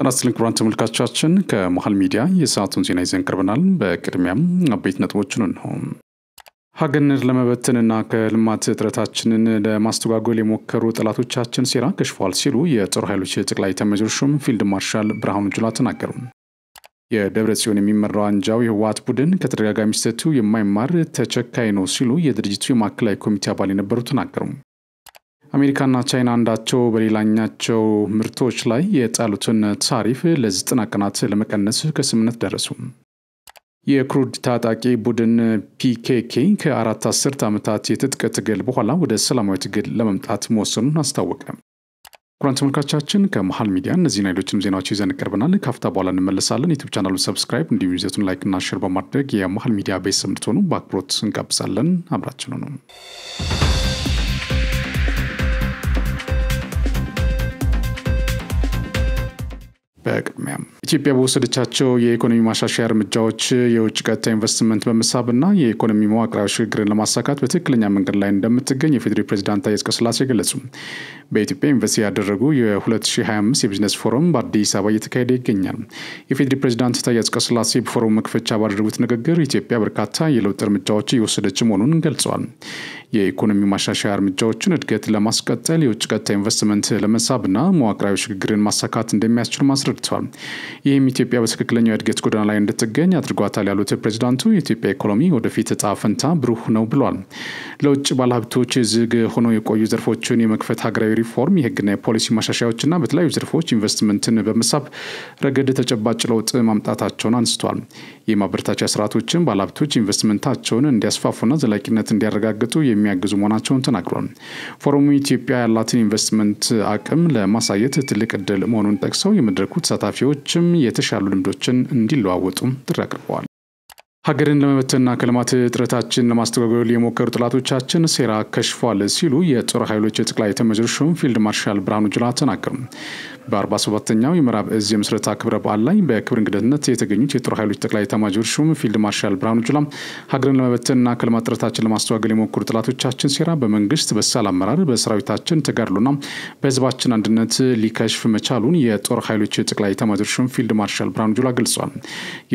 ራስልን ክቡራን ተመልካቾቻችን ከመሃል ሚዲያ የሰዓቱን ዜና ይዘን ቀርበናል። በቅድሚያም አበይት ነጥቦችን ነው። ሀገርን ለመበተንና ከልማት ጥረታችንን ለማስተጓጎል የሞከሩ ጠላቶቻችን ሴራ ከሽፏል ሲሉ የጦር ኃይሎች ጠቅላይ ኤታማዦር ሹም ፊልድ ማርሻል ብርሃኑ ጁላ ተናገሩ። የደብረጽዮን የሚመራው አንጃው የህወሓት ቡድን ከተደጋጋሚ ስህተቱ የማይማር ተቸካይ ነው ሲሉ የድርጅቱ የማዕከላዊ ኮሚቴ አባል የነበሩ ተናገሩ። አሜሪካና ቻይና አንዳቸው በሌላኛቸው ምርቶች ላይ የጣሉትን ታሪፍ ለ90 ቀናት ለመቀነስ ከስምምነት ደረሱ። የኩርድ ታጣቂ ቡድን ፒኬኬ ከ4 አስርት ዓመታት የትጥቅ ትግል በኋላ ወደ ሰላማዊ ትግል ለመምጣት መወሰኑን አስታወቀ። ክቡራን ተመልካቾቻችን ከመሃል ሚዲያ እነዚህና ሌሎችም ዜናዎች ይዘን ቀርበናል። ካፍታ በኋላ እንመለሳለን። ዩቲዩብ ቻናሉን ሰብስክራይብ እንዲሁም ይዘቱን ላይክ እና ሼር በማድረግ የመሃል ሚዲያ ቤተሰብ እንድትሆኑ በአክብሮት እንጋብዛለን። አብራችሁን ነው። በቅድሚያ ኢትዮጵያ በወሰደቻቸው የኢኮኖሚ ማሻሻያ እርምጃዎች የውጭ ቀጥታ ኢንቨስትመንት በመሳብና የኢኮኖሚ መዋቅራዊ ሽግግርን ለማሳካት በትክክለኛ መንገድ ላይ እንደምትገኝ የፌዴራል ፕሬዝዳንት ታዬ አጽቀሥላሴ ገለጹ። በኢትዮጵያ ኢንቨስት ያደረጉ የ2025 የቢዝነስ ፎረም በአዲስ አበባ እየተካሄደ ይገኛል። የፌዴራል ፕሬዝዳንት ታዬ አጽቀሥላሴ በፎረሙ መክፈቻ ባደረጉት ንግግር ኢትዮጵያ በርካታ የለውጥ እርምጃዎች እየወሰደች መሆኑን ገልጸዋል። የኢኮኖሚ ማሻሻያ እርምጃዎችን እድገት ለማስቀጠል የውጭ ቀጥታ ኢንቨስትመንት ለመሳብና መዋቅራዊ ሽግግርን ማሳካት እንደሚያስችል ማስረድተዋል። ይህም ኢትዮጵያ በትክክለኛው የእድገት ጎዳና ላይ እንድትገኝ አድርጓታል ያሉት ፕሬዝዳንቱ የኢትዮጵያ ኢኮኖሚ ወደፊት ዕጣ ፈንታ ብሩህ ነው ብሏል። ለውጭ ባለሀብቶች ዝግ ሆነው የቆዩ ዘርፎችን የመክፈት ሀገራዊ ሪፎርም፣ የህግና የፖሊሲ ማሻሻያዎችና በተለያዩ ዘርፎች ኢንቨስትመንትን በመሳብ ረገድ ተጨባጭ ለውጥ ማምጣታቸውን አንስተዋል። የማበረታቻ ስርዓቶችን ባለሀብቶች ኢንቨስትመንታቸውን እንዲያስፋፉና ዘላቂነት እንዲያረጋግጡ የሚያግዙ መሆናቸውን ተናግሯል። ፎረሙ ኢትዮጵያ ያላትን ኢንቨስትመንት አቅም ለማሳየት ትልቅ እድል መሆኑን ጠቅሰው የመድረኩ ተሳታፊዎችም የተሻሉ ልምዶችን እንዲለዋወጡ ጥሪ አቅርበዋል። ሀገርን ለመበተንና ከልማት ጥረታችንን ለማስተጓጎል የሞከሩ ጠላቶቻችን ሴራ ከሽፏል ሲሉ የጦር ኃይሎች ጠቅላይ ኤታማዦር ሹም ፊልድ ማርሻል ብርሃኑ ጁላ ተናገሩ። በ47ኛው የምዕራብ እዝ የምስረታ ክብረ በዓል ላይ በክብር እንግድነት የተገኙት የጦር ኃይሎች ጠቅላይ ኤታማዦር ሹም ፊልድ ማርሻል ብርሃኑ ጁላ ሀገርን ለመበተንና ከልማት ጥረታችንን ለማስተጓጎል የሞከሩ ጠላቶቻችን ሴራ በመንግስት በሳል አመራር በሰራዊታችን ተጋድሎና በህዝባችን አንድነት ሊከሽፍ መቻሉን የጦር ኃይሎች ጠቅላይ ኤታማዦር ሹም ፊልድ ማርሻል ብርሃኑ ጁላ ገልጸዋል።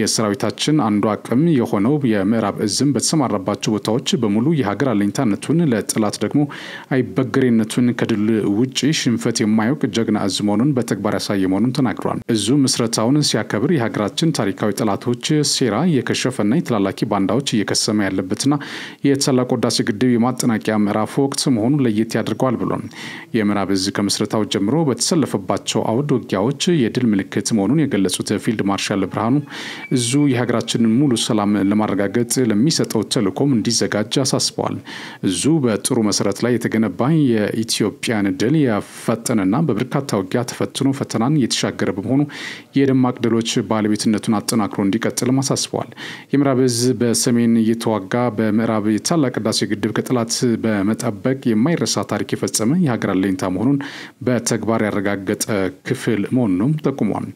የሰራዊታችን አንዱ አቅም የሆነው የምዕራብ እዝም በተሰማራባቸው ቦታዎች በሙሉ የሀገር አለኝታነቱን ለጠላት ደግሞ አይበገሬነቱን ከድል ውጪ ሽንፈት የማያውቅ ጀግና እዝ መሆኑን በተግባር ያሳየ መሆኑን ተናግሯል። እዙ ምስረታውን ሲያከብር የሀገራችን ታሪካዊ ጠላቶች ሴራ የከሸፈና የተላላኪ ባንዳዎች እየከሰመ ያለበትና የታላቁ ህዳሴ ግድብ የማጠናቂያ ምዕራፍ ወቅት መሆኑን ለየት ያደርገዋል ብሏል። የምዕራብ እዝ ከምስረታው ጀምሮ በተሰለፈባቸው አውድ ውጊያዎች የድል ምልክት መሆኑን የገለጹት ፊልድ ማርሻል ብርሃኑ እዙ የሀገራችንን ሙሉ ሰላም ለማረጋገጥ ለሚሰጠው ተልዕኮም እንዲዘጋጅ አሳስበዋል። እዙ በጥሩ መሰረት ላይ የተገነባ የኢትዮጵያን ድል ያፈጠነና በበርካታ ውጊያ ተፈትኖ ፈተናን የተሻገረ በመሆኑ የደማቅ ድሎች ባለቤትነቱን አጠናክሮ እንዲቀጥል አሳስበዋል። የምዕራብ እዝ በሰሜን እየተዋጋ በምዕራብ የታላቁ ህዳሴ ግድብ ከጠላት በመጠበቅ የማይረሳ ታሪክ የፈጸመ የሀገር አለኝታ መሆኑን በተግባር ያረጋገጠ ክፍል መሆኑን ጠቁሟል።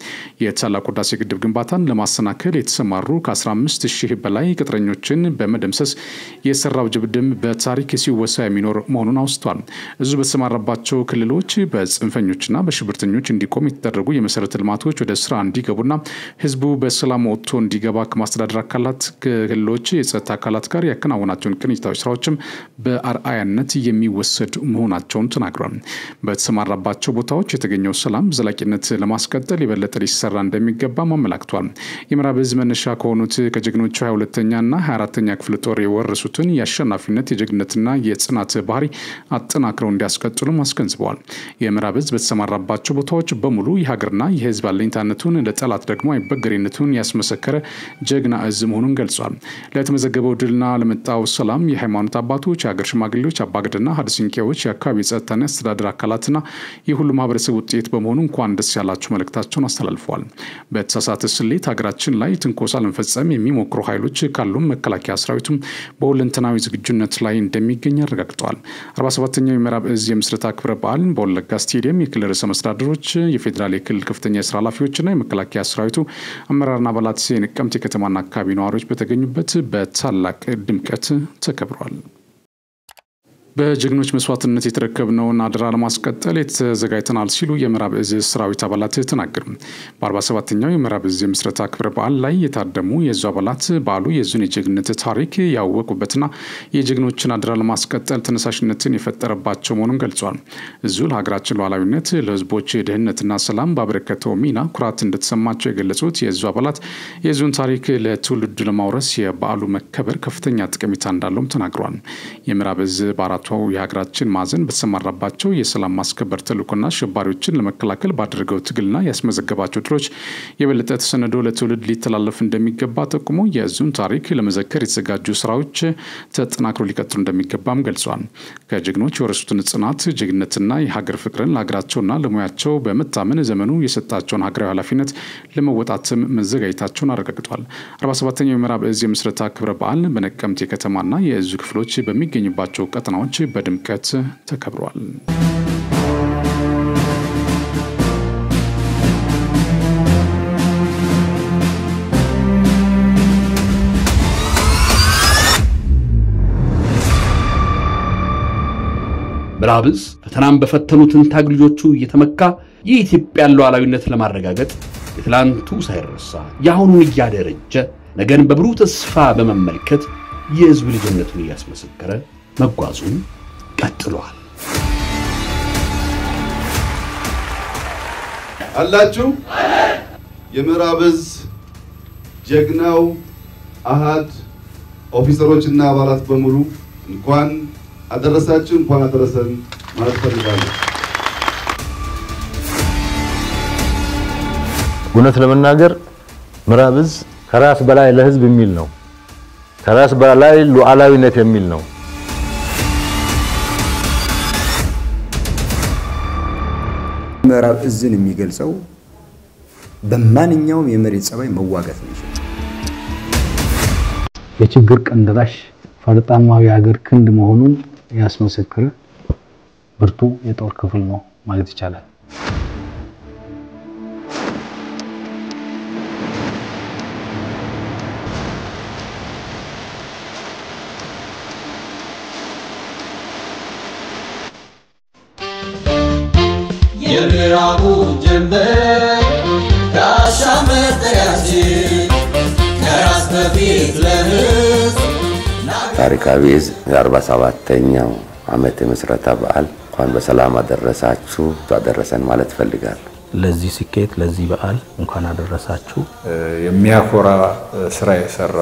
የታላቁ ህዳሴ ግድብ ግንባታን ለማሰናከል የተሰማሩ ከ15 ሺህ በላይ ቅጥረኞችን በመደምሰስ የሰራው ጅብድም በታሪክ ሲወሳ የሚኖር መሆኑን አውስቷል። እዙ በተሰማራባቸው ክልሎች በጽንፈኞችና በሽብርተኞች እንዲቆም የተደረጉ የመሰረተ ልማቶች ወደ ስራ እንዲገቡና ህዝቡ በሰላም ወጥቶ እንዲገባ ከማስተዳደር አካላት ክልሎች የጸጥታ አካላት ጋር ያከናወናቸውን ቅንጅታዊ ስራዎችም በአርአያነት የሚወሰድ መሆናቸውን ተናግሯል። በተሰማራባቸው ቦታዎች የተገኘው ሰላም ዘላቂነት ለማስቀጠል የበለጠ ሊሰራ እንደሚገባ አመላክቷል። የምዕራብ እዝ መነሻ ከሆኑት ከጀግኖቹ 22ኛና 24ኛ ክፍለ ጦር የወረሱትን የአሸናፊነት የጀግንነትና የጽናት ባህሪ አጠናክረው እንዲያስቀጥሉ አስገንዝበዋል። የምዕራብ እዝ በተሰማራባቸው ቦታዎች በሙሉ የሀገርና የህዝብ አለኝታነቱን ለጠላት ደግሞ አይበገሬነቱን ያስመሰከረ ጀግና እዝ መሆኑን ገልጿል። ለተመዘገበው ድልና ለመጣው ሰላም የሃይማኖት አባቶች፣ የሀገር ሽማግሌዎች፣ አባገዳና ሀዲሲንቄዎች፣ የአካባቢ ጸጥታና አስተዳደር አካላትና የሁሉ ማህበረሰብ ውጤት በመሆኑ እንኳን ደስ ያላችሁ መልእክታቸውን አስተላልፈዋል። በተሳሳተ ስሌት ሀገራችን ላይ ትንኮሳ ለመፈጸም የሚሞክሩ ኃይሎች ካሉ መከላከያ ሰራዊቱም በሁለንተናዊ ዝግጁነት ላይ እንደሚገኝ አረጋግጠዋል። 47ኛው የምዕራብ እዝ የምስረታ ክብረ በዓል በወለጋ ስቴዲየም የክልል ርዕሰ መስተዳድሮች፣ የፌዴራል የክልል ከፍተኛ የስራ ኃላፊዎችና የመከላከያ ሰራዊቱ አመራርና አባላት የነቀምቴ ከተማና አካባቢ ነዋሪዎች በተገኙበት በታላቅ ድምቀት ተከብሯል። በጀግኖች መስዋዕትነት የተረከብነውን አደራ ለማስቀጠል ተዘጋጅተናል ሲሉ የምዕራብ እዝ ሰራዊት አባላት ተናገሩ። በ47ኛው የምዕራብ እዝ ምስረታ ክብረ በዓል ላይ የታደሙ የእዙ አባላት በዓሉ የእዙን የጀግንነት ታሪክ ያወቁበትና የጀግኖችን አደራ ለማስቀጠል ተነሳሽነትን የፈጠረባቸው መሆኑን ገልጿል። እዙ ለሀገራችን ሉዓላዊነት ለህዝቦች ደህንነትና ሰላም ባበረከተው ሚና ኩራት እንደተሰማቸው የገለጹት የእዙ አባላት የእዙን ታሪክ ለትውልድ ለማውረስ የበዓሉ መከበር ከፍተኛ ጠቀሜታ እንዳለውም ተናግረዋል። የምዕራብ እዝ በአራቱ የሀገራችን ማዕዘን በተሰማራባቸው የሰላም ማስከበር ተልዕኮና አሸባሪዎችን ለመከላከል ባደረገው ትግልና ያስመዘገባቸው ድሎች የበለጠ ተሰንዶ ለትውልድ ሊተላለፍ እንደሚገባ ጠቁሞ የእዙን ታሪክ ለመዘከር የተዘጋጁ ስራዎች ተጠናክሮ ሊቀጥሉ እንደሚገባም ገልጿል። ከጀግኖች የወረሱትን ጽናት፣ ጀግንነትና የሀገር ፍቅርን ለሀገራቸውና ለሙያቸው በመታመን ዘመኑ የሰጣቸውን ሀገራዊ ኃላፊነት ለመወጣትም መዘጋጀታቸውን አረጋግጧል። 47ኛው የምዕራብ እዝ የምስረታ ክብረ በዓል በነቀምቴ ከተማና የእዙ ክፍሎች በሚገኙባቸው ቀጠናዎች በድምቀት ተከብሯል። ምዕራብ እዝ ፈተናን በፈተኑትን ታግልጆቹ እየተመካ የኢትዮጵያን ሉዓላዊነት ለማረጋገጥ የትላንቱ ሳይረሳ ያሁኑን እያደረጀ ነገን በብሩህ ተስፋ በመመልከት የህዝብ ልጅነቱን እያስመሰከረ መጓዙን ቀጥሏል። አላችሁ የምዕራብ እዝ ጀግናው አሃድ ኦፊሰሮችና አባላት በሙሉ እንኳን አደረሳችሁ እንኳን አደረሰን ማለት ፈልጋለሁ። እውነት ለመናገር ምዕራብ እዝ ከራስ በላይ ለህዝብ የሚል ነው። ከራስ በላይ ሉዓላዊነት የሚል ነው። ምዕራብ እዝን የሚገልጸው በማንኛውም የመሬት ጸባይ መዋጋት ነው። የችግር ቀንደራሽ ፈርጣማው የሀገር ክንድ መሆኑን ያስመሰከረ ብርቱ የጦር ክፍል ነው ማለት ይቻላል። የምዕራቡ ጀንበር ጋሻ መጠሪያች ከራስ በፊት ለህዝብ ታሪካዊ የ47ኛው ዓመት የምስረታ በዓል እንኳን በሰላም አደረሳችሁ አደረሰን ማለት ፈልጋለሁ። ለዚህ ስኬት ለዚህ በዓል እንኳን አደረሳችሁ። የሚያኮራ ስራ የሰራ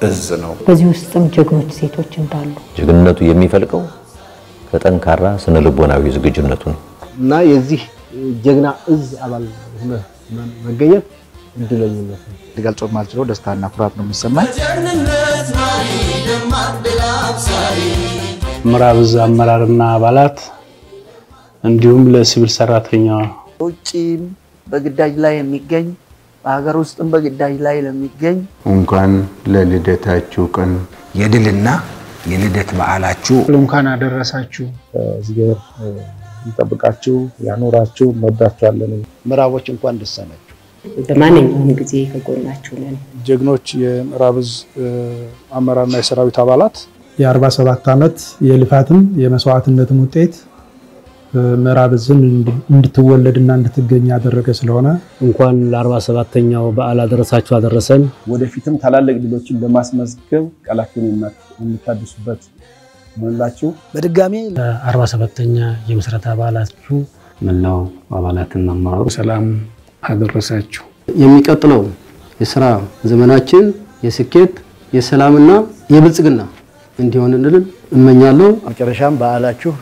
እዝ ነው። በዚህ ውስጥም ጀግኖች ሴቶች እንዳሉ ጀግንነቱ የሚፈልቀው ከጠንካራ ስነ ልቦናዊ ዝግጁነቱ ነው እና የዚህ ጀግና እዝ አባል መገኘት እድለኝነት ነው። ሊገልጸው ማልችለው ደስታና ኩራት ነው የሚሰማኝ። ምዕራብ እዝ አመራርና አባላት እንዲሁም ለሲቪል ሰራተኛ ውጪም በግዳጅ ላይ የሚገኝ በሀገር ውስጥም በግዳጅ ላይ ለሚገኝ እንኳን ለልደታችሁ ቀን የድልና የልደት በዓላችሁ እንኳን አደረሳችሁ። እግዚአብሔር ይጠብቃችሁ ያኖራችሁ። እንወዳችኋለን። ምዕራቦች እንኳን ደስ አላችሁ። በማንኛውም ጊዜ ከጎናችሁ ነን። ጀግኖች የምዕራብ እዝ አመራርና የሰራዊት አባላት የ47 ዓመት የልፋትም የመስዋዕትነትም ውጤት ምዕራብ እዝን እንድትወለድና እንድትገኝ ያደረገ ስለሆነ እንኳን ለ47ኛው በዓል አደረሳችሁ አደረሰን። ወደፊትም ታላላቅ ድሎችን ለማስመዝገብ ቃላችሁን የምታድሱበት ሆነላችሁ። በድጋሚ 47ኛ የምስረታ በዓላችሁ መላው አባላትና አመራሩ ሰላም አደረሳችሁ። የሚቀጥለው የሥራ ዘመናችን የስኬት የሰላምና የብልጽግና እንዲሆንልን እመኛለሁ። መጨረሻም በዓላችሁ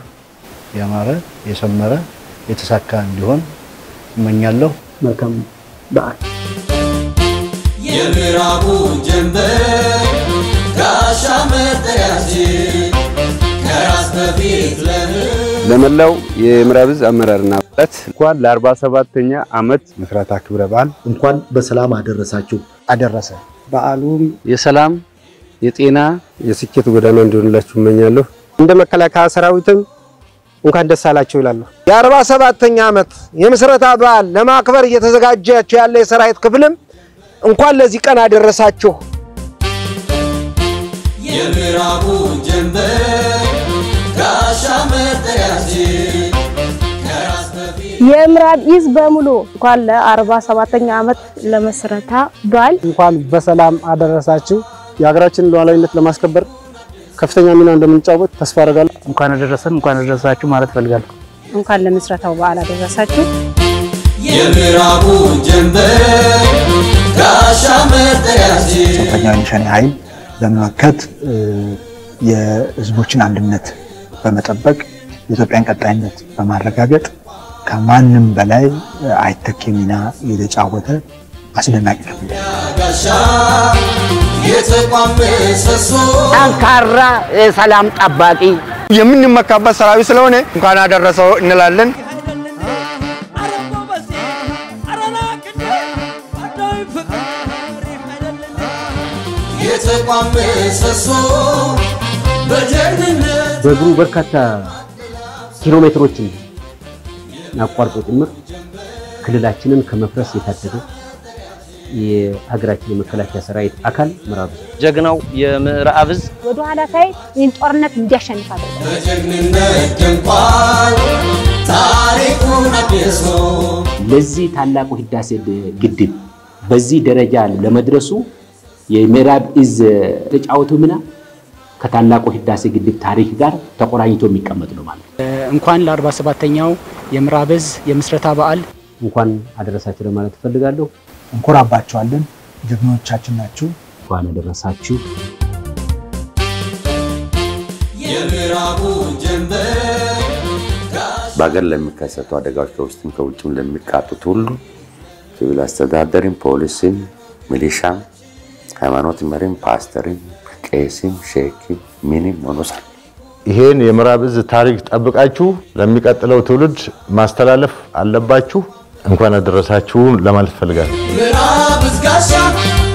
ያማረ የሰመረ የተሳካ እንዲሆን እመኛለሁ። መልካም በዓል። የምዕራቡ ጀንበር ጋሻ መጠሪያች ከራስ በፊት ለመላው የምዕራብ እዝ አመራርና አባላት እንኳን ለ47ኛ ዓመት ምስረታ ክብረ በዓል እንኳን በሰላም አደረሳችሁ አደረሰ። በዓሉም የሰላም የጤና የስኬት ጎዳና እንዲሆንላችሁ እመኛለሁ። እንደ መከላከያ ሰራዊትም እንኳን ደስ አላችሁ ይላለሁ። የ47ኛ ዓመት የምስረታ በዓል ለማክበር እየተዘጋጃችሁ ያለ የሰራዊት ክፍልም እንኳን ለዚህ ቀን አደረሳችሁ። የምዕራቡ ጀንበር ጋሻ የምዕራብ ዕዝ በሙሉ እንኳን ለ47ኛ ዓመት ለመስረታ በዓል እንኳን በሰላም አደረሳችሁ። የሀገራችንን ሉዓላዊነት ለማስከበር ከፍተኛ ሚና እንደምንጫወት ተስፋ አደርጋለሁ። እንኳን አደረሳችሁ ማለት ፈልጋለሁ። እንኳን ለመስረታው በዓል አደረሳችሁ። የምዕራቡ ጀንበር ጋሻ መርጠሪያችን ጽንፈኛውን የሸኔ ኃይል በመመከት የህዝቦችን አንድነት በመጠበቅ የኢትዮጵያን ቀጣይነት በማረጋገጥ ከማንም በላይ አይተኬ ሚና የተጫወተ አስደናቂ ክፍል ጋሻ የተቋም ምሰሶ ጠንካራ ሰላም ጠባቂ የምንመካበት ሰራዊት ስለሆነ እንኳን አደረሰው እንላለን። የተቋም ምሰሶ በጀግንነት በእግሩ በርካታ ኪሎ ሜትሮችን አቋርጦ ጭምር ክልላችንን ከመፍረስ የታደገ የሀገራችን የመከላከያ ሰራዊት አካል ምዕራብ ዕዝ ጀግናው የምዕራብ ዕዝ ወደ ኋላ ሳይ ይህን ጦርነት እንዲያሸንፍ አደረገ። በጀግንነት ደምቋል ታሪኩን አድሶ ለዚህ ታላቁ ህዳሴ ግድብ በዚህ ደረጃ ለመድረሱ የምዕራብ ዕዝ ተጫወተው ሚና ከታላቁ ህዳሴ ግድብ ታሪክ ጋር ተቆራኝቶ የሚቀመጥ ነው ማለት ነው። እንኳን ለ47ኛው የምዕራብ ዕዝ የምስረታ በዓል እንኳን አደረሳችሁ ለማለት ፈልጋለሁ። እንኮራባችኋለን። ጀግኖቻችን ናችሁ። እንኳን አደረሳችሁ። የምዕራቡ ጀንበር በአገር ለሚከሰቱ አደጋዎች ከውስጥም ከውጭም ለሚቃጡት ሁሉ ሲቪል አስተዳደርም ፖሊስም ሚሊሻም ሃይማኖት መሪም ፓስተርም ቄስም ሼክም ምንም ሆኖሳል። ይሄን የምዕራብ ዕዝ ታሪክ ጠብቃችሁ ለሚቀጥለው ትውልድ ማስተላለፍ አለባችሁ። እንኳን አደረሳችሁ ለማለት ፈልጋለሁ። ምዕራብ ዕዝ ጋሻ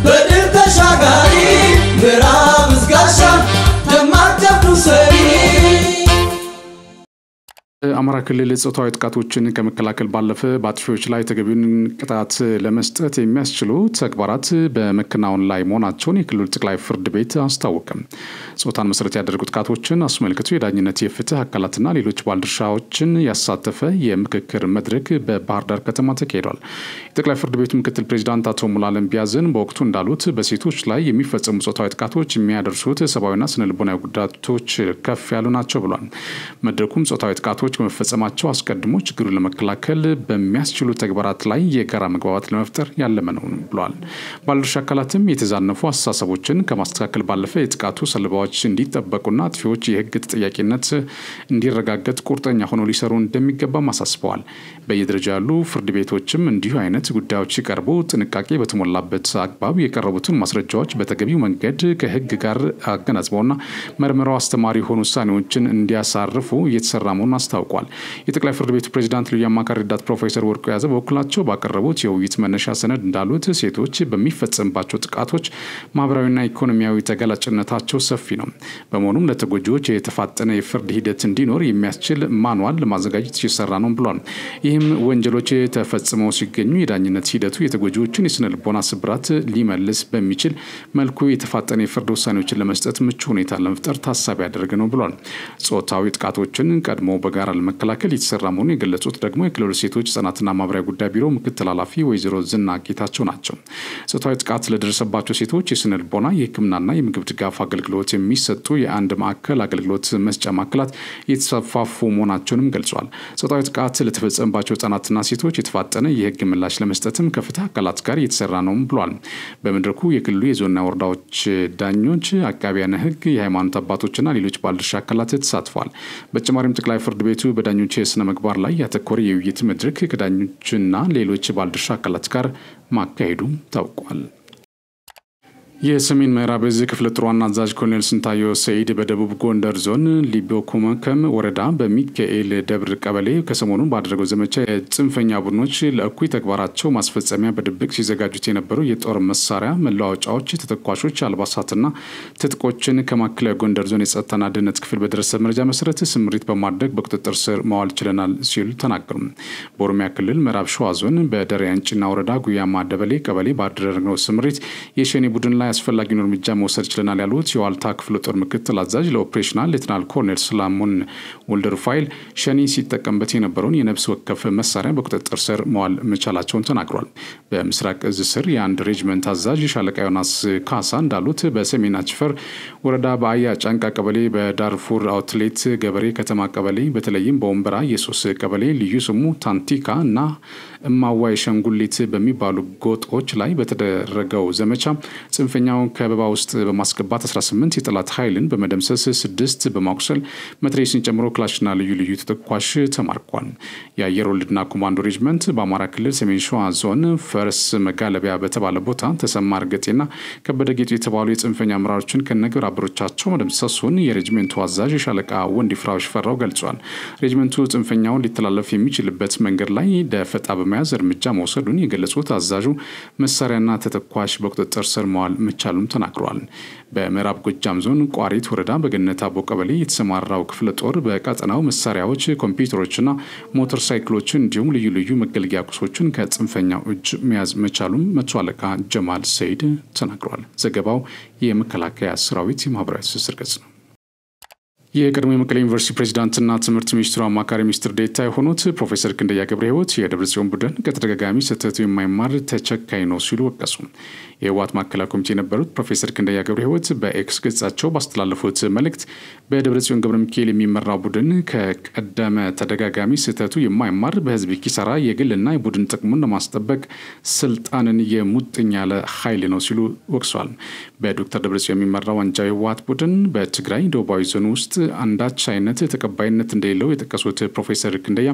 በድል ተሻጋሪ ምዕራብ ዕዝ ጋሻ ደማቅ ጀብዱ ሰሪ አማራ ክልል ጾታዊ ጥቃቶችን ከመከላከል ባለፈ በአጥፊዎች ላይ ተገቢውን ቅጣት ለመስጠት የሚያስችሉ ተግባራት በመከናወን ላይ መሆናቸውን የክልሉ ጠቅላይ ፍርድ ቤት አስታወቀ። ጾታን መሰረት ያደረጉ ጥቃቶችን አስመልክቶ የዳኝነት የፍትህ አካላትና ሌሎች ባለድርሻዎችን ያሳተፈ የምክክር መድረክ በባህር ዳር ከተማ ተካሂዷል። የጠቅላይ ፍርድ ቤቱ ምክትል ፕሬዝዳንት አቶ ሙላለም ቢያዝን በወቅቱ እንዳሉት በሴቶች ላይ የሚፈጸሙ ጾታዊ ጥቃቶች የሚያደርሱት ሰብአዊና ስነልቦናዊ ጉዳቶች ከፍ ያሉ ናቸው ብሏል። መድረኩም ጾታዊ ጥቃቶች ከመፈጸማቸው አስቀድሞ ችግሩን ለመከላከል በሚያስችሉ ተግባራት ላይ የጋራ መግባባት ለመፍጠር ያለመ ነው ብሏል። ባለድርሻ አካላትም የተዛነፉ አስተሳሰቦችን ከማስተካከል ባለፈ የጥቃቱ ሰለባዎች እንዲጠበቁና አጥፊዎች የህግ ተጠያቂነት እንዲረጋገጥ ቁርጠኛ ሆነው ሊሰሩ እንደሚገባ አሳስበዋል። በየደረጃ ያሉ ፍርድ ቤቶችም እንዲሁ አይነት ጉዳዮች ሲቀርቡ ጥንቃቄ በተሞላበት አግባብ የቀረቡትን ማስረጃዎች በተገቢው መንገድ ከህግ ጋር አገናዝበውና መርምረው አስተማሪ የሆኑ ውሳኔዎችን እንዲያሳርፉ እየተሰራ መሆኑን አስታውቋል። የጠቅላይ ፍርድ ቤቱ ፕሬዝዳንት ልዩ አማካሪ ረዳት ፕሮፌሰር ወርቁ ያዘ በበኩላቸው ባቀረቡት የውይይት መነሻ ሰነድ እንዳሉት ሴቶች በሚፈጸምባቸው ጥቃቶች ማህበራዊና ኢኮኖሚያዊ ተጋላጭነታቸው ሰፊ ነው። በመሆኑም ለተጎጂዎች የተፋጠነ የፍርድ ሂደት እንዲኖር የሚያስችል ማኑዋል ለማዘጋጀት እየሰራ ነው ብሏል። ይህም ወንጀሎች ተፈጽመው ሲገኙ የዳኝነት ሂደቱ የተጎጂዎችን የስነ ልቦና ስብራት ሊመልስ በሚችል መልኩ የተፋጠነ የፍርድ ውሳኔዎችን ለመስጠት ምቹ ሁኔታ ለመፍጠር ታሳቢ ያደረገ ነው ብሏል። ጾታዊ ጥቃቶችን ቀድሞ በጋራ ለመከላከል የተሰራ መሆኑን የገለጹት ደግሞ የክልሉ ሴቶች ህጻናትና ማህበራዊ ጉዳይ ቢሮ ምክትል ኃላፊ ወይዘሮ ዝና ጌታቸው ናቸው። ጾታዊ ጥቃት ለደረሰባቸው ሴቶች የስነ ልቦና የህክምናና የምግብ ድጋፍ አገልግሎት የሚሰጡ የአንድ ማዕከል አገልግሎት መስጫ ማዕከላት የተስፋፉ መሆናቸውንም ገልጿል። ጾታዊ ጥቃት ለተፈጸመባቸው ህጻናትና ሴቶች የተፋጠነ የህግ ምላሽ ለመስጠትም ከፍትህ አካላት ጋር የተሰራ ነው ብሏል። በመድረኩ የክልሉ የዞንና ወረዳዎች ዳኞች፣ አቃቢያነ ህግ፣ የሃይማኖት አባቶችና ሌሎች ባለድርሻ አካላት ተሳትፏል። በተጨማሪም ጠቅላይ ፍርድ ቤቱ በዳኞች የስነ ምግባር ላይ ያተኮረ የውይይት መድረክ ከዳኞችና ሌሎች ባለድርሻ አካላት ጋር ማካሄዱ ታውቋል። የሰሜን ምዕራብ ዕዝ ክፍለ ጦር ዋና አዛዥ ኮሎኔል ስንታየሁ ሰይድ በደቡብ ጎንደር ዞን ሊቦ ኩመከም ወረዳ በሚካኤል ደብር ቀበሌ ከሰሞኑ ባደረገው ዘመቻ የጽንፈኛ ቡድኖች ለእኩይ ተግባራቸው ማስፈጸሚያ በድብቅ ሲዘጋጁት የነበሩ የጦር መሳሪያ መለዋወጫዎች፣ ተተኳሾች፣ አልባሳትና ትጥቆችን ከማዕከላዊ ጎንደር ዞን የጸጥታና ደህንነት ክፍል በደረሰ መረጃ መሰረት ስምሪት በማድረግ በቁጥጥር ስር ማዋል ችለናል ሲሉ ተናገሩ። በኦሮሚያ ክልል ምዕራብ ሸዋ ዞን በደሬ አንጭና ወረዳ ጉያማ ደበሌ ቀበሌ ባደረገው ስምሪት የሸኔ ቡድን ላይ አስፈላጊውን እርምጃ መውሰድ ችለናል ያሉት የዋልታ ክፍለ ጦር ምክትል አዛዥ ለኦፕሬሽናል ሌተናል ኮሎኔል ሰላሙን ወልደሩፋይል ሸኔ ሲጠቀምበት የነበረውን የነፍስ ወከፍ መሳሪያ በቁጥጥር ስር መዋል መቻላቸውን ተናግሯል። በምስራቅ እዝ ስር የአንድ ሬጅመንት አዛዥ ሻለቃ ዮናስ ካሳ እንዳሉት በሰሜን አጭፈር ወረዳ በአያ ጫንቃ ቀበሌ በዳርፉር አውትሌት ገበሬ ከተማ ቀበሌ በተለይም በወንበራ የሶስ ቀበሌ ልዩ ስሙ ታንቲካ እና እማዋይ ሸንጉሊት በሚባሉ ጎጦች ላይ በተደረገው ዘመቻ ጽንፈኛው ከበባ ውስጥ በማስገባት 18 የጠላት ኃይልን በመደምሰስ 6 በማቁሰል መትረየስን ጨምሮ ክላሽና ልዩ ልዩ ተተኳሽ ተማርኳል። የአየር ወለድና ኮማንዶ ሬጅመንት በአማራ ክልል ሰሜን ሸዋ ዞን ፈርስ መጋለቢያ በተባለ ቦታ ተሰማ እርገጤና ከበደ ጌጡ የተባሉ የጽንፈኛ አመራሮችን ከነግብረ አበሮቻቸው መደምሰሱን የሬጅመንቱ አዛዥ ሻለቃ ወንዲፍራው ሽፈራው ገልጿል። ሬጅመንቱ ጽንፈኛውን ሊተላለፍ የሚችልበት መንገድ ላይ ደፈጣ በመያዝ እርምጃ መውሰዱን የገለጹት አዛዡ መሳሪያና ተተኳሽ በቁጥጥር ስር መዋል መቻሉን ተናግረዋል። በምዕራብ ጎጃም ዞን ቋሪት ወረዳ በገነት አቦ ቀበሌ የተሰማራው ክፍለ ጦር በቀጠናው መሳሪያዎች፣ ኮምፒውተሮችና ሞተር ሳይክሎችን እንዲሁም ልዩ ልዩ መገልገያ ቁሶችን ከጽንፈኛው እጅ መያዝ መቻሉን መቶ አለቃ ጀማል ሰይድ ተናግረዋል። ዘገባው የመከላከያ ሰራዊት የማህበራዊ ትስስር ገጽ ነው። የቀድሞ የመቀሌ ዩኒቨርሲቲ ፕሬዝዳንትና ትምህርት ሚኒስትሩ አማካሪ ሚኒስትር ዴኤታ የሆኑት ፕሮፌሰር ክንደያ ገብረሕይወት የደብረጽዮን ቡድን ከተደጋጋሚ ስህተቱ የማይማር ተቸካይ ነው ሲሉ ወቀሱ። የህወሓት ማዕከላዊ ኮሚቴ የነበሩት ፕሮፌሰር ክንደያ ገብረሕይወት በኤክስ ገጻቸው ባስተላለፉት መልእክት በደብረጽዮን ገብረ ሚካኤል የሚመራው ቡድን ከቀደመ ተደጋጋሚ ስህተቱ የማይማር በህዝብ ኪሳራ የግልና የቡድን ጥቅሙን ለማስጠበቅ ስልጣንን የሙጥኝ ያለ ኃይል ነው ሲሉ ወቅሰዋል። በዶክተር ደብረጽዮን የሚመራው ወንጃዊ ህወሓት ቡድን በትግራይ ደቡባዊ ዞን ውስጥ አንዳች አይነት ተቀባይነት እንደሌለው የጠቀሱት ፕሮፌሰር ክንደያ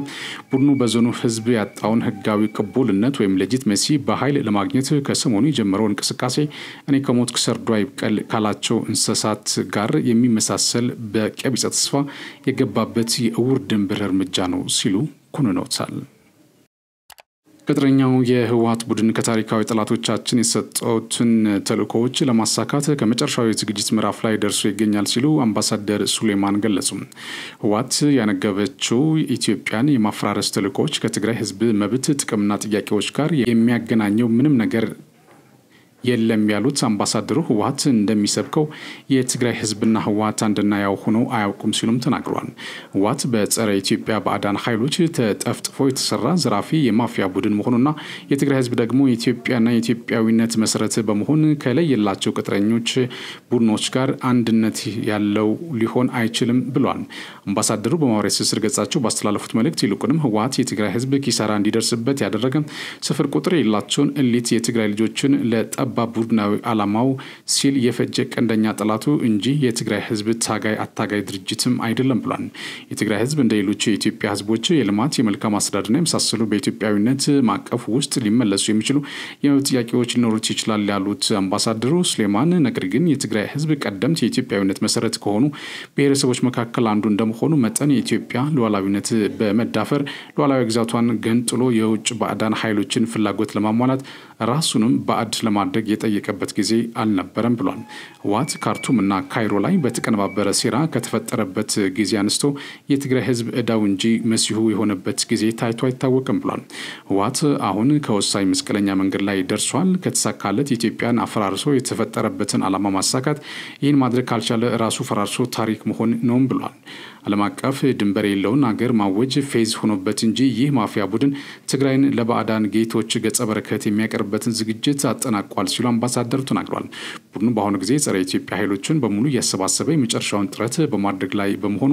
ቡድኑ በዞኑ ህዝብ ያጣውን ህጋዊ ቅቡልነት ወይም ሌጂቲሜሲ በኃይል ለማግኘት ከሰሞኑ የጀመረው እንቅስቃሴ እኔ ከሞትኩ ሰርዶ አይብቀል ካላቸው እንስሳት ጋር የሚመሳሰል በቀቢጸ ተስፋ የገባበት የእውር ድንብር እርምጃ ነው ሲሉ ኮንነውታል። ቅጥረኛው የህወሓት ቡድን ከታሪካዊ ጠላቶቻችን የሰጠውትን ተልእኮዎች ለማሳካት ከመጨረሻው የዝግጅት ምዕራፍ ላይ ደርሶ ይገኛል ሲሉ አምባሳደር ሱሌማን ገለጹ። ህወሓት ያነገበችው ኢትዮጵያን የማፈራረስ ተልእኮዎች ከትግራይ ህዝብ መብት ጥቅምና ጥያቄዎች ጋር የሚያገናኘው ምንም ነገር የለም ያሉት አምባሳደሩ ህወሓት እንደሚሰብከው የትግራይ ህዝብና ህወሓት አንድና ያው ሆነው አያውቁም ሲሉም ተናግረዋል። ህወሓት በጸረ ኢትዮጵያ ባዕዳን ኃይሎች ተጠፍጥፎ የተሰራ ዘራፊ የማፊያ ቡድን መሆኑና የትግራይ ህዝብ ደግሞ የኢትዮጵያና የኢትዮጵያዊነት መሰረት በመሆን ከለየላቸው ቅጥረኞች ቡድኖች ጋር አንድነት ያለው ሊሆን አይችልም ብሏል። አምባሳደሩ በማህበራዊ ትስስር ገጻቸው ባስተላለፉት መልእክት ይልቁንም ህወሓት የትግራይ ህዝብ ኪሳራ እንዲደርስበት ያደረገ ስፍር ቁጥር የሌላቸውን እሊት የትግራይ ልጆችን ለጠባ ቡድናዊ ዓላማው ሲል የፈጀ ቀንደኛ ጠላቱ እንጂ የትግራይ ህዝብ ታጋይ አታጋይ ድርጅትም አይደለም ብሏል። የትግራይ ህዝብ እንደ ሌሎች የኢትዮጵያ ህዝቦች የልማት የመልካም አስተዳደርና የመሳሰሉ በኢትዮጵያዊነት ማዕቀፍ ውስጥ ሊመለሱ የሚችሉ የመብት ጥያቄዎች ሊኖሩት ይችላል ያሉት አምባሳደሩ ሱሌማን ነገር ግን የትግራይ ህዝብ ቀደምት የኢትዮጵያዊነት መሰረት ከሆኑ ብሔረሰቦች መካከል አንዱ እንደመሆኑ መጠን የኢትዮጵያ ሉዓላዊነት በመዳፈር ሉዓላዊ ግዛቷን ገንጥሎ የውጭ ባዕዳን ኃይሎችን ፍላጎት ለማሟላት ራሱንም ባዕድ ለማድረግ የጠየቀበት ጊዜ አልነበረም ብሏል። ህወሓት ካርቱም እና ካይሮ ላይ በተቀነባበረ ሴራ ከተፈጠረበት ጊዜ አንስቶ የትግራይ ህዝብ እዳው እንጂ መሲሁ የሆነበት ጊዜ ታይቶ አይታወቅም ብሏል። ህወሓት አሁን ከወሳኝ መስቀለኛ መንገድ ላይ ደርሷል። ከተሳካለት ኢትዮጵያን አፈራርሶ የተፈጠረበትን ዓላማ ማሳካት፣ ይህን ማድረግ ካልቻለ ራሱ ፈራርሶ ታሪክ መሆን ነውም ብሏል። ዓለም አቀፍ ድንበር የለውን አገር ማወጅ ፌዝ ሆኖበት እንጂ ይህ ማፊያ ቡድን ትግራይን ለባዕዳን ጌቶች ገጸ በረከት የሚያቀርብበትን ዝግጅት አጠናቋል ሲሉ አምባሳደሩ ተናግሯል። ቡድኑ በአሁኑ ጊዜ ጸረ ኢትዮጵያ ኃይሎችን በሙሉ እያሰባሰበ የመጨረሻውን ጥረት በማድረግ ላይ በመሆኑ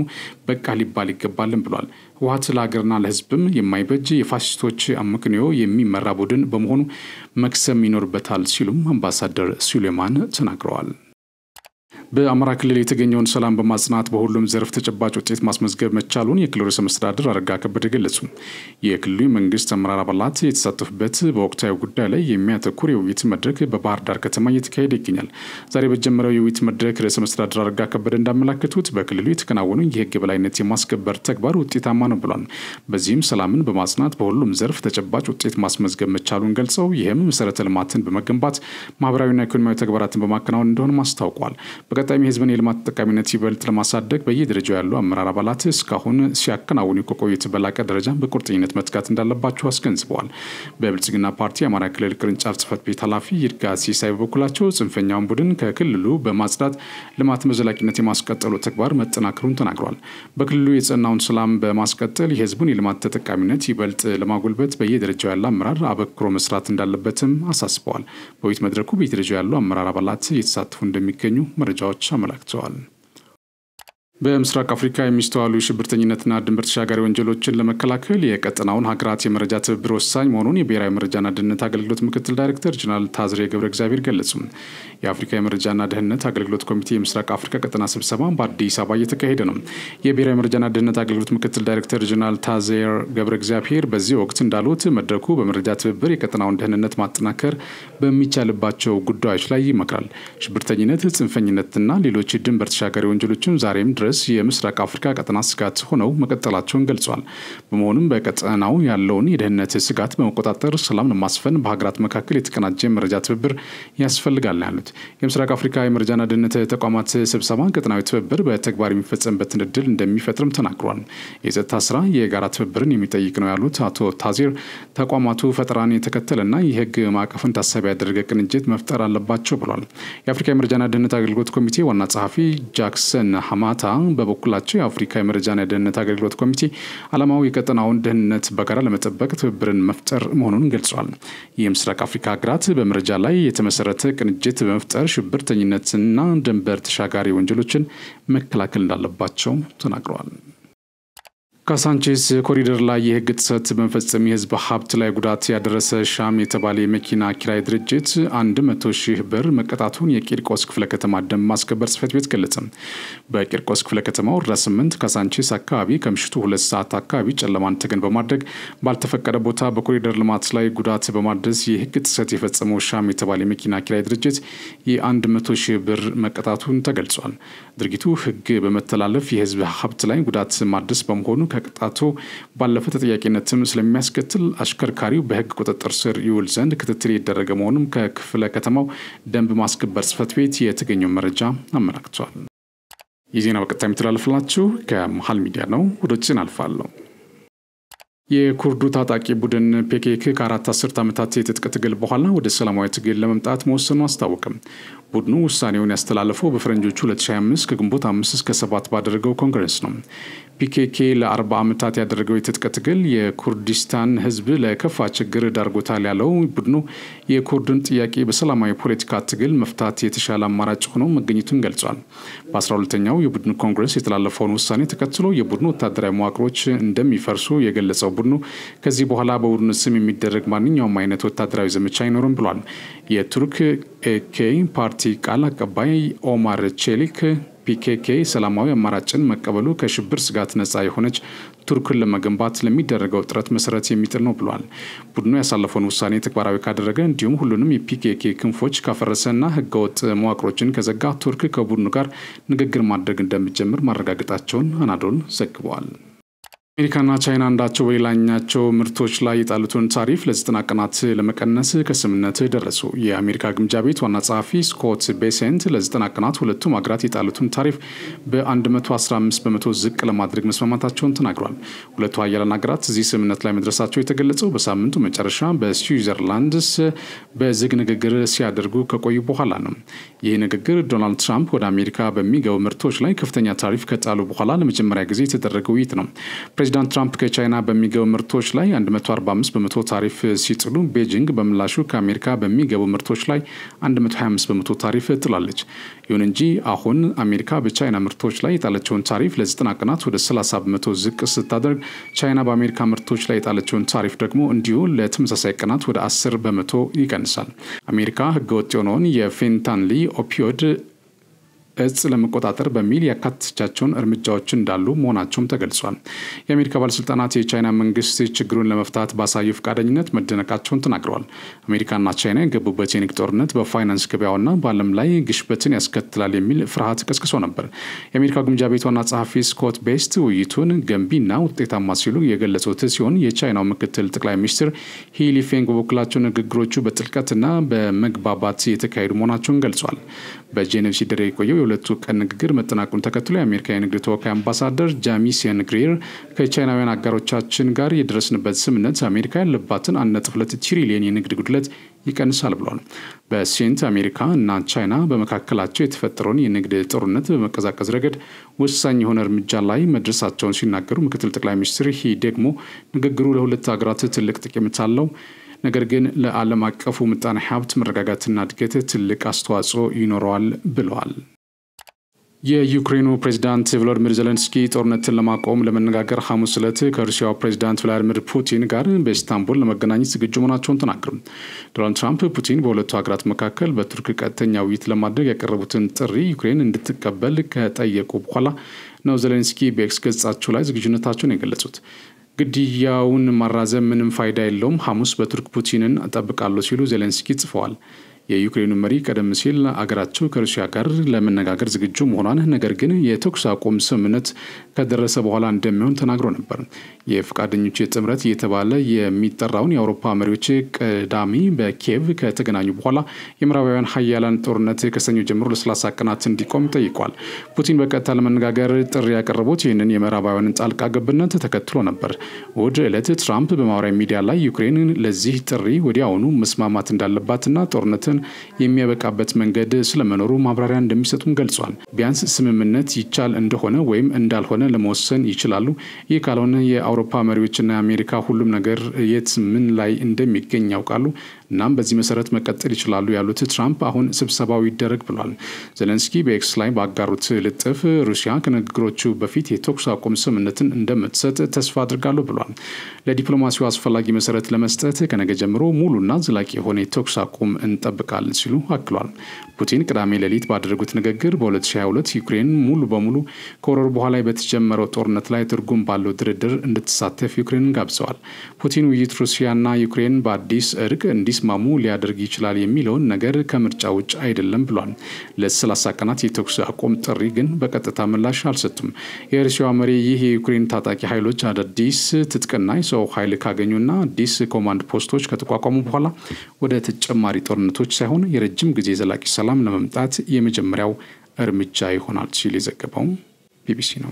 በቃ ሊባል ይገባልን ብሏል። ህወሓት ለሀገርና ለህዝብም የማይበጅ የፋሽስቶች አመክንዮ የሚመራ ቡድን በመሆኑ መክሰም ይኖርበታል ሲሉም አምባሳደር ሱሌማን ተናግረዋል። በአማራ ክልል የተገኘውን ሰላም በማጽናት በሁሉም ዘርፍ ተጨባጭ ውጤት ማስመዝገብ መቻሉን የክልሉ ርዕሰ መስተዳድር አረጋ ከበደ ገለጹ። የክልሉ መንግስት አመራር አባላት የተሳተፉበት በወቅታዊ ጉዳይ ላይ የሚያተኩር የውይይት መድረክ በባህር ዳር ከተማ እየተካሄደ ይገኛል። ዛሬ በጀመረው የውይይት መድረክ ርዕሰ መስተዳድር አረጋ ከበደ እንዳመላከቱት በክልሉ የተከናወነው የህግ የበላይነት የማስከበር ተግባር ውጤታማ ነው ብሏል። በዚህም ሰላምን በማጽናት በሁሉም ዘርፍ ተጨባጭ ውጤት ማስመዝገብ መቻሉን ገልጸው ይህም መሰረተ ልማትን በመገንባት ማህበራዊና ኢኮኖሚያዊ ተግባራትን በማከናወን እንደሆነ አስታውቋል። በቀጣይም የህዝብን የልማት ተጠቃሚነት ይበልጥ ለማሳደግ በየደረጃው ያሉ አመራር አባላት እስካሁን ሲያከናውኑ ከቆዩት በላቀ ደረጃ በቁርጠኝነት መትጋት እንዳለባቸው አስገንዝበዋል። በብልጽግና ፓርቲ የአማራ ክልል ቅርንጫፍ ጽህፈት ቤት ኃላፊ ይርጋ ሲሳይ በበኩላቸው ጽንፈኛውን ቡድን ከክልሉ በማጽዳት ልማት በዘላቂነት የማስቀጠሉ ተግባር መጠናከሩን ተናግረዋል። በክልሉ የጸናውን ሰላም በማስቀጠል የህዝቡን የልማት ተጠቃሚነት ይበልጥ ለማጎልበት በየደረጃው ያለ አመራር አበክሮ መስራት እንዳለበትም አሳስበዋል። በውይይት መድረኩ በየደረጃው ያሉ አመራር አባላት እየተሳተፉ እንደሚገኙ መረጃዎች አመላክተዋል። በምስራቅ አፍሪካ የሚስተዋሉ ሽብርተኝነትና ድንበር ተሻጋሪ ወንጀሎችን ለመከላከል የቀጠናውን ሀገራት የመረጃ ትብብር ወሳኝ መሆኑን የብሔራዊ መረጃና ደህንነት አገልግሎት ምክትል ዳይሬክተር ጀነራል ታዝሬ ገብረ እግዚአብሔር ገለጹ። የአፍሪካ የመረጃና ደህንነት አገልግሎት ኮሚቴ የምስራቅ አፍሪካ ቀጠና ስብሰባ በአዲስ አበባ እየተካሄደ ነው። የብሔራዊ መረጃና ደህንነት አገልግሎት ምክትል ዳይሬክተር ጀነራል ታዝሬ ገብረ እግዚአብሔር በዚህ ወቅት እንዳሉት መድረኩ በመረጃ ትብብር የቀጠናውን ደህንነት ማጠናከር በሚቻልባቸው ጉዳዮች ላይ ይመክራል። ሽብርተኝነት፣ ጽንፈኝነትና ሌሎች ድንበር ተሻጋሪ ወንጀሎችን ዛሬም ድረስ የምስራቅ አፍሪካ ቀጠና ስጋት ሆነው መቀጠላቸውን ገልጿል። በመሆኑም በቀጠናው ያለውን የደህንነት ስጋት በመቆጣጠር ሰላም ለማስፈን በሀገራት መካከል የተቀናጀ መረጃ ትብብር ያስፈልጋል ያሉት የምስራቅ አፍሪካ የመረጃና ደህንነት ተቋማት ስብሰባ ቀጠናዊ ትብብር በተግባር የሚፈጸምበትን እድል እንደሚፈጥርም ተናግሯል። የጸጥታ ስራ የጋራ ትብብርን የሚጠይቅ ነው ያሉት አቶ ታዚር ተቋማቱ ፈጠራን የተከተለና የህግ ማዕቀፍን ታሳቢ ያደረገ ቅንጅት መፍጠር አለባቸው ብሏል። የአፍሪካ የመረጃና ደህንነት አገልግሎት ኮሚቴ ዋና ጸሐፊ ጃክሰን ሀማታ በበኩላቸው የአፍሪካ የመረጃና የደህንነት አገልግሎት ኮሚቴ ዓላማው የቀጠናውን ደህንነት በጋራ ለመጠበቅ ትብብርን መፍጠር መሆኑን ገልጿል። የምስራቅ አፍሪካ ሀገራት በመረጃ ላይ የተመሰረተ ቅንጅት በመፍጠር ሽብርተኝነትና ድንበር ተሻጋሪ ወንጀሎችን መከላከል እንዳለባቸው ተናግረዋል። ካሳንቺስ ኮሪደር ላይ የህግ ጥሰት በመፈጸም የህዝብ ሀብት ላይ ጉዳት ያደረሰ ሻም የተባለ የመኪና ኪራይ ድርጅት 100,000 ብር መቀጣቱን የቂርቆስ ክፍለ ከተማ ደንብ ማስከበር ጽሕፈት ቤት ገለጸ። በቂርቆስ ክፍለ ከተማ ወረዳ 8 ካሳንቺስ አካባቢ ከምሽቱ 2 ሰዓት አካባቢ ጨለማን ተገን በማድረግ ባልተፈቀደ ቦታ በኮሪደር ልማት ላይ ጉዳት በማድረስ የህግ ጥሰት የፈጸመው ሻም የተባለ የመኪና ኪራይ ድርጅት የ100,000 ብር መቀጣቱን ተገልጿል። ድርጊቱ ህግ በመተላለፍ የህዝብ ሀብት ላይ ጉዳት ማድረስ በመሆኑ ከቅጣቱ ባለፈ ተጠያቂነትም ስለሚያስከትል አሽከርካሪው በህግ ቁጥጥር ስር ይውል ዘንድ ክትትል እየተደረገ መሆኑን ከክፍለ ከተማው ደንብ ማስከበር ጽሕፈት ቤት የተገኘው መረጃ አመላክቷል። የዜና በቀጥታ የሚተላለፍላችሁ ከመሃል ሚዲያ ነው። ወደ ውጭ እናልፋለሁ። የኩርዱ ታጣቂ ቡድን ፒኬኬ ከ4 አስርት ዓመታት የትጥቅ ትግል በኋላ ወደ ሰላማዊ ትግል ለመምጣት መወሰኑ አስታወቀም። ቡድኑ ውሳኔውን ያስተላለፈው በፈረንጆቹ 2025 ከግንቦት 5 እስከ 7 ባደረገው ኮንግረስ ነው። ፒኬኬ ለ40 ዓመታት ያደረገው የትጥቅ ትግል የኩርዲስታን ህዝብ ለከፋ ችግር ዳርጎታል ያለው ቡድኑ የኩርድን ጥያቄ በሰላማዊ ፖለቲካ ትግል መፍታት የተሻለ አማራጭ ሆኖ መገኘቱን ገልጿል። በ12ኛው የቡድኑ ኮንግረስ የተላለፈውን ውሳኔ ተከትሎ የቡድኑ ወታደራዊ መዋቅሮች እንደሚፈርሱ የገለጸው ቡድኑ ከዚህ በኋላ በቡድኑ ስም የሚደረግ ማንኛውም አይነት ወታደራዊ ዘመቻ አይኖርም ብሏል። የቱርክ ኤኬ ፓርቲ ቃል አቀባይ ኦማር ቼሊክ ፒኬኬ ሰላማዊ አማራጭን መቀበሉ ከሽብር ስጋት ነፃ የሆነች ቱርክን ለመገንባት ለሚደረገው ጥረት መሰረት የሚጥል ነው ብሏል። ቡድኑ ያሳለፈውን ውሳኔ ተግባራዊ ካደረገ እንዲሁም ሁሉንም የፒኬኬ ክንፎች ካፈረሰና ህገወጥ መዋቅሮችን ከዘጋ ቱርክ ከቡድኑ ጋር ንግግር ማድረግ እንደሚጀምር ማረጋገጣቸውን አናዶል ዘግበዋል። አሜሪካና ቻይና አንዳቸው በሌላኛቸው ምርቶች ላይ የጣሉትን ታሪፍ ለ90 ቀናት ለመቀነስ ከስምምነት ደረሱ። የአሜሪካ ግምጃ ቤት ዋና ጸሐፊ ስኮት ቤሴንት ለ90 ቀናት ሁለቱም ሀገራት የጣሉትን ታሪፍ በ115 በመቶ ዝቅ ለማድረግ መስማማታቸውን ተናግሯል። ሁለቱ ሀያላን ሀገራት እዚህ ስምምነት ላይ መድረሳቸው የተገለጸው በሳምንቱ መጨረሻ በስዊዘርላንድስ በዝግ ንግግር ሲያደርጉ ከቆዩ በኋላ ነው። ይህ ንግግር ዶናልድ ትራምፕ ወደ አሜሪካ በሚገቡ ምርቶች ላይ ከፍተኛ ታሪፍ ከጣሉ በኋላ ለመጀመሪያ ጊዜ የተደረገ ውይይት ነው። ፕሬዚዳንት ትራምፕ ከቻይና በሚገቡ ምርቶች ላይ 145 በመቶ ታሪፍ ሲጥሉ ቤጂንግ በምላሹ ከአሜሪካ በሚገቡ ምርቶች ላይ 125 በመቶ ታሪፍ ጥላለች። ይሁን እንጂ አሁን አሜሪካ በቻይና ምርቶች ላይ የጣለችውን ታሪፍ ለ90 ቀናት ወደ 30 በመቶ ዝቅ ስታደርግ ቻይና በአሜሪካ ምርቶች ላይ የጣለችውን ታሪፍ ደግሞ እንዲሁ ለተመሳሳይ ቀናት ወደ 10 በመቶ ይቀንሳል። አሜሪካ ህገወጥ የሆነውን የፌንታንሊ ኦፒዮድ እጽ ለመቆጣጠር በሚል ያካተቻቸውን እርምጃዎች እንዳሉ መሆናቸውም ተገልጿል። የአሜሪካ ባለስልጣናት የቻይና መንግስት ችግሩን ለመፍታት ባሳየው ፈቃደኝነት መደነቃቸውን ተናግረዋል። አሜሪካና ቻይና የገቡበት የንግድ ጦርነት በፋይናንስ ገበያውና በዓለም ላይ ግሽበትን ያስከትላል የሚል ፍርሃት ቀስቅሶ ነበር። የአሜሪካ ግምጃ ቤት ዋና ጸሐፊ ስኮት ቤስት ውይይቱን ገንቢና ውጤታማ ሲሉ የገለጹት ሲሆን የቻይናው ምክትል ጠቅላይ ሚኒስትር ሂሊ ፌንግ በበኩላቸው ንግግሮቹ በጥልቀትና በመግባባት የተካሄዱ መሆናቸውን ገልጿል። በጄኔቭ ሲደረግ የቆየው የሁለቱ ቀን ንግግር መጠናቀቁን ተከትሎ የአሜሪካ የንግድ ተወካይ አምባሳደር ጃሚሲያን ግሪር ከቻይናውያን አጋሮቻችን ጋር የደረስንበት ስምምነት አሜሪካ ያለባትን 1.2 ትሪሊየን የንግድ ጉድለት ይቀንሳል ብለዋል። በሴንት አሜሪካ እና ቻይና በመካከላቸው የተፈጠረውን የንግድ ጦርነት በመቀዛቀዝ ረገድ ወሳኝ የሆነ እርምጃ ላይ መድረሳቸውን ሲናገሩ ምክትል ጠቅላይ ሚኒስትር ሂ ደግሞ ንግግሩ ለሁለት ሀገራት ትልቅ ጠቀሜታ አለው፣ ነገር ግን ለዓለም አቀፉ ምጣኔ ሀብት መረጋጋትና እድገት ትልቅ አስተዋጽኦ ይኖረዋል ብለዋል። የዩክሬኑ ፕሬዝዳንት ቮሎዲሚር ዜሌንስኪ ጦርነትን ለማቆም ለመነጋገር ሐሙስ ዕለት ከሩሲያው ፕሬዝዳንት ቭላዲሚር ፑቲን ጋር በኢስታንቡል ለመገናኘት ዝግጁ መሆናቸውን ተናገሩ። ዶናልድ ትራምፕ ፑቲን በሁለቱ ሀገራት መካከል በቱርክ ቀጥተኛ ውይይት ለማድረግ ያቀረቡትን ጥሪ ዩክሬን እንድትቀበል ከጠየቁ በኋላ ነው ዜሌንስኪ በኤክስ ገጻቸው ላይ ዝግጁነታቸውን የገለጹት። ግድያውን ማራዘም ምንም ፋይዳ የለውም፣ ሐሙስ በቱርክ ፑቲንን እጠብቃለሁ ሲሉ ዜሌንስኪ ጽፈዋል። የዩክሬኑ መሪ ቀደም ሲል አገራቸው ከሩሲያ ጋር ለመነጋገር ዝግጁ መሆኗን ነገር ግን የተኩስ አቁም ስምምነት ከደረሰ በኋላ እንደሚሆን ተናግሮ ነበር። የፍቃደኞች ጥምረት እየተባለ የሚጠራውን የአውሮፓ መሪዎች ቅዳሜ በኪየቭ ከተገናኙ በኋላ የምዕራባውያን ሀያላን ጦርነት ከሰኞ ጀምሮ ለ30 ቀናት እንዲቆም ጠይቋል። ፑቲን በቀጥታ ለመነጋገር ጥሪ ያቀረቡት ይህንን የምዕራባውያን ጣልቃ ገብነት ተከትሎ ነበር። እሁድ ዕለት ትራምፕ በማህበራዊ ሚዲያ ላይ ዩክሬን ለዚህ ጥሪ ወዲያውኑ መስማማት እንዳለባትና ጦርነትን የሚያበቃበት መንገድ ስለመኖሩ ማብራሪያ እንደሚሰጡም ገልጿል። ቢያንስ ስምምነት ይቻል እንደሆነ ወይም እንዳልሆነ ለመወሰን ይችላሉ። ይህ ካልሆነ የአውሮፓ መሪዎችና የአሜሪካ ሁሉም ነገር የት ምን ላይ እንደሚገኝ ያውቃሉ። እናም በዚህ መሰረት መቀጠል ይችላሉ ያሉት ትራምፕ አሁን ስብሰባው ይደረግ ብሏል። ዜሌንስኪ በኤክስ ላይ ባጋሩት ልጥፍ ሩሲያ ከንግግሮቹ በፊት የተኩስ አቁም ስምምነትን እንደምትሰጥ ተስፋ አድርጋለሁ ብሏል። ለዲፕሎማሲው አስፈላጊ መሰረት ለመስጠት ከነገ ጀምሮ ሙሉና ዘላቂ የሆነ የተኩስ አቁም እንጠብቃለን ሲሉ አክሏል። ፑቲን ቅዳሜ ሌሊት ባደረጉት ንግግር በ2022 ዩክሬን ሙሉ በሙሉ ከወረሩ በኋላ በተጀመረው ጦርነት ላይ ትርጉም ባለው ድርድር እንድትሳተፍ ዩክሬንን ጋብዘዋል። ፑቲን ውይይት ሩሲያና ዩክሬን በአዲስ እርቅ እንዲስማሙ ሊያደርግ ይችላል የሚለውን ነገር ከምርጫ ውጭ አይደለም ብሏል። ለ30 ቀናት የተኩስ አቁም ጥሪ ግን በቀጥታ ምላሽ አልሰጡም። የሩሲያ መሪ ይህ የዩክሬን ታጣቂ ኃይሎች አዳዲስ ትጥቅና የሰው ኃይል ካገኙና አዲስ ኮማንድ ፖስቶች ከተቋቋሙ በኋላ ወደ ተጨማሪ ጦርነቶች ሳይሆን የረጅም ጊዜ ዘላቂ ሰላም ለመምጣት የመጀመሪያው እርምጃ ይሆናል ሲል የዘገበው ቢቢሲ ነው።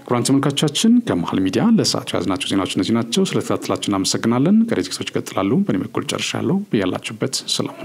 ክቡራን ተመልካቾቻችን ከመሃል ሚዲያ ለሰዓቱ ያዝናቸው ዜናዎች እነዚህ ናቸው። ስለተከታተላችሁ እናመሰግናለን። ቀሪ ዝግጅቶች ይቀጥላሉ። በእኔ በኩል ጨርሻለሁ። በያላችሁበት ሰላም